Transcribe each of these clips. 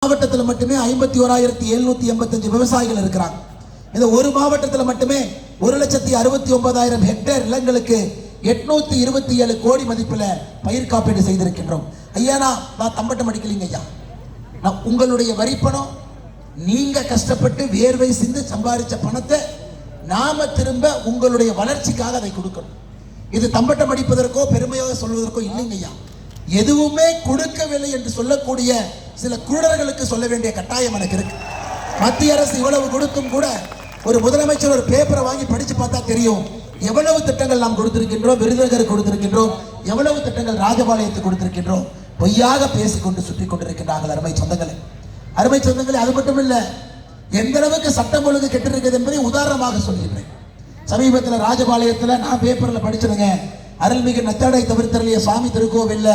மாவட்டத்தில் மட்டுமே 51,785 விவசாயிகள் இருக்கிறாங்க. இந்த ஒரு மாவட்டத்தில் மட்டுமே 1,69,000 ஹெக்டேர் நிலங்களுக்கு 827 கோடி மதிப்பில் பயிர் காப்பீடு செய்திருக்கின்றோம். ஐயா, நான் தம்பட்டம் அடிக்கலைங்க ஐயா. நான் உங்களுடைய வரிப்பணம், நீங்க கஷ்டப்பட்டு வேர்வை சிந்து சம்பாதிச்ச பணத்தை நாம திரும்ப உங்களுடைய வளர்ச்சிக்காக அதை கொடுக்கணும். இது தம்பட்டம் அடிப்பதற்கோ பெருமையாக சொல்வதற்கோ இல்லைங்க ஐயா. எதுவுமே கொடுக்கவில்லை என்று சொல்லக்கூடிய சில குருடர்களுக்கு சொல்ல வேண்டிய கட்டாயம் எனக்கு இருக்கு. மத்திய அரசு இவ்வளவு கொடுத்தும் கூட ஒரு முதலமைச்சர் ஒரு பேப்பரை வாங்கி படிச்சு பார்த்தா தெரியும் எவ்வளவு திட்டங்கள் நாம் கொடுத்திருக்கின்றோம், விருதுநகர் கொடுத்திருக்கின்றோம், எவ்வளவு திட்டங்கள் ராஜபாளையத்துக்கு கொடுத்திருக்கின்றோம். பொய்யாக பேசிக்கொண்டு சுற்றி கொண்டிருக்கின்றார்கள். அருமை சொந்தங்களே, அது மட்டும் இல்ல, எந்த அளவுக்கு சட்டம் ஒழுங்கு கெட்டிருக்கிறது என்பதை உதாரணமாக சொல்கிறேன். சமீபத்தில் ராஜபாளையத்தில் நான் பேப்பரில் படிச்சிருங்க, அருள்மிகு நத்தாடை தவிர்த்தரலிய சுவாமி திருக்கோவில்ல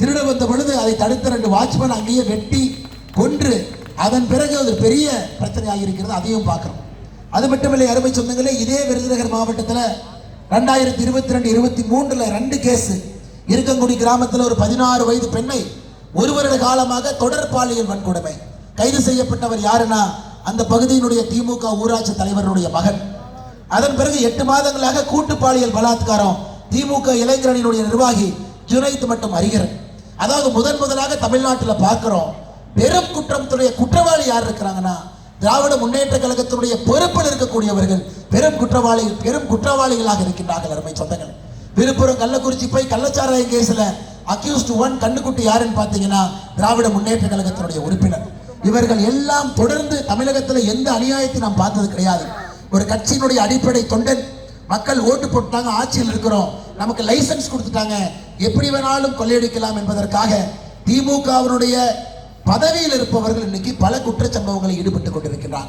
திருட வந்த பொழுது அதை தடுத்த 2 வாட்ச்மேன் அங்கேயே வெட்டி கொன்று அதன் பிறகு ஒரு பெரிய பிரச்சனையாக இருக்கிறது. அதையும் பார்க்கிறோம். அது மட்டுமில்லை அருமை சொந்தங்களே, இதே விருதுநகர் மாவட்டத்தில் 2022-23 2 கேஸ். இருக்கங்குடி கிராமத்தில் ஒரு 16 வயது பெண்ணை 1 வருட காலமாக தொடர் பாலியல் வன்கொடுமை. கைது செய்யப்பட்டவர் யாருன்னா அந்த பகுதியினுடைய திமுக ஊராட்சி தலைவருடைய மகன். அதன் பிறகு 8 மாதங்களாக கூட்டு பாலியல் பலாத்காரம் திமுக இளைஞரணியினுடைய நிர்வாகி ஜுனைத் மற்றும் அறிஞர். அதாவது முதலாக தமிழ்நாட்டில் பார்க்கிறோம். பெரும் குற்றவாளி யார் இருக்கிறாங்கன்னா திராவிட முன்னேற்ற கழகத்தினுடைய பொறுப்பில் இருக்கக்கூடியவர்கள் பெரும் குற்றவாளிகளாக இருக்கின்றார்கள். அருமை சொந்தங்கள், விழுப்புரம் கள்ளக்குறிச்சி போய் கள்ளச்சாராய கேஸ்ல அக்யூஸ்ட் 1 கண்ணுக்குட்டி யாருன்னு பார்த்தீங்கன்னா திராவிட முன்னேற்ற கழகத்தினுடைய உறுப்பினர். இவர்கள் எல்லாம் தொடர்ந்து தமிழகத்தில் எந்த அநியாயத்தை நாம் பார்த்தது கிடையாது. ஒரு கட்சியினுடைய அடிப்படை தொண்டன், மக்கள் ஓட்டு போட்டாங்க, ஆட்சியில் இருக்கிறோம், நமக்கு லைசன்ஸ் கொடுத்துட்டாங்க, எப்படி வேணாலும் கொள்ளையடிக்கலாம் என்பதற்காக திமுகவினுடைய பதவியில் இருப்பவர்கள் இன்னைக்கு பல குற்றச்சம்பவங்களில் ஈடுபட்டுக் கொண்டிருக்கிறார்.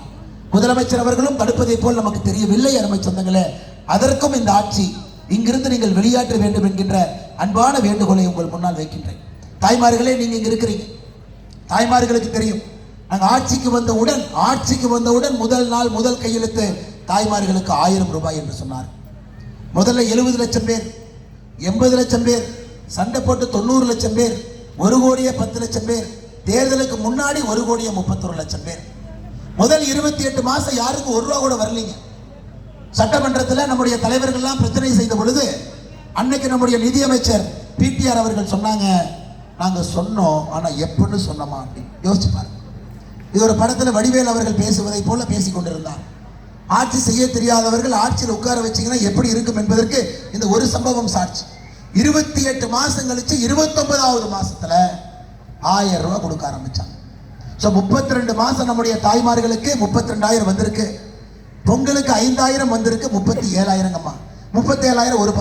முதலமைச்சர் அவர்களும் தடுப்பதை போல் நமக்கு தெரியவில்லை. அருமை சொந்தங்களே, அதற்கும் இந்த ஆட்சி இங்கிருந்து நீங்கள் வெளியாற்ற வேண்டும் என்கின்ற அன்பான வேண்டுகோளை உங்கள் முன்னால் வைக்கின்றேன். தாய்மார்களே, நீங்க இங்க இருக்கிறீங்க, தாய்மார்களுக்கு தெரியும், நாங்கள் ஆட்சிக்கு வந்தவுடன் முதல் நாள் முதல் கையெழுத்து தாய்மார்களுக்கு 1000 ரூபாய் என்று சொன்னார். முதல்ல 70 லட்சம் பேர், 80 லட்சம் பேர், சண்டை போட்டு 90 லட்சம் பேர், 1 கோடியே 10 லட்சம் பேர், தேர்தலுக்கு முன்னாடி 1 கோடியே 31 லட்சம் பேர். முதல் 28 மாசம் யாருக்கு 1 ரூபா கூட வரலீங்க. சட்டமன்றத்தில் நம்முடைய தலைவர்கள்லாம் பிரச்சனை செய்த பொழுது அன்னைக்கு நம்முடைய நிதியமைச்சர் பிடிஆர் அவர்கள் சொன்னாங்க, நாங்க சொன்னோம், ஆனா எப்பன்னு சொன்னோமா அப்படின்னு யோசிச்சு பாருங்க. இது ஒரு படத்தில் வடிவேல் அவர்கள் பேசுவதை போல பேசிக் கொண்டிருந்தார். ஆட்சி செய்ய தெரியாதவர்கள் ஆட்சியில் உட்கார வச்சீங்கன்னா எப்படி இருக்கும் என்பதற்கு இந்த ஒரு சம்பவம் சாட்சி. 28 மாசம் கழிச்சு 29வது மாசத்துல 1000 ரூபாய் கொடுக்க ஆரம்பிச்சாங்க. 32 மாசம் நம்முடைய தாய்மார்களுக்கு 32,000 வந்திருக்கு. பொங்கலுக்கு 5,000 வந்திருக்கு. 37,000 37,000 ஒரு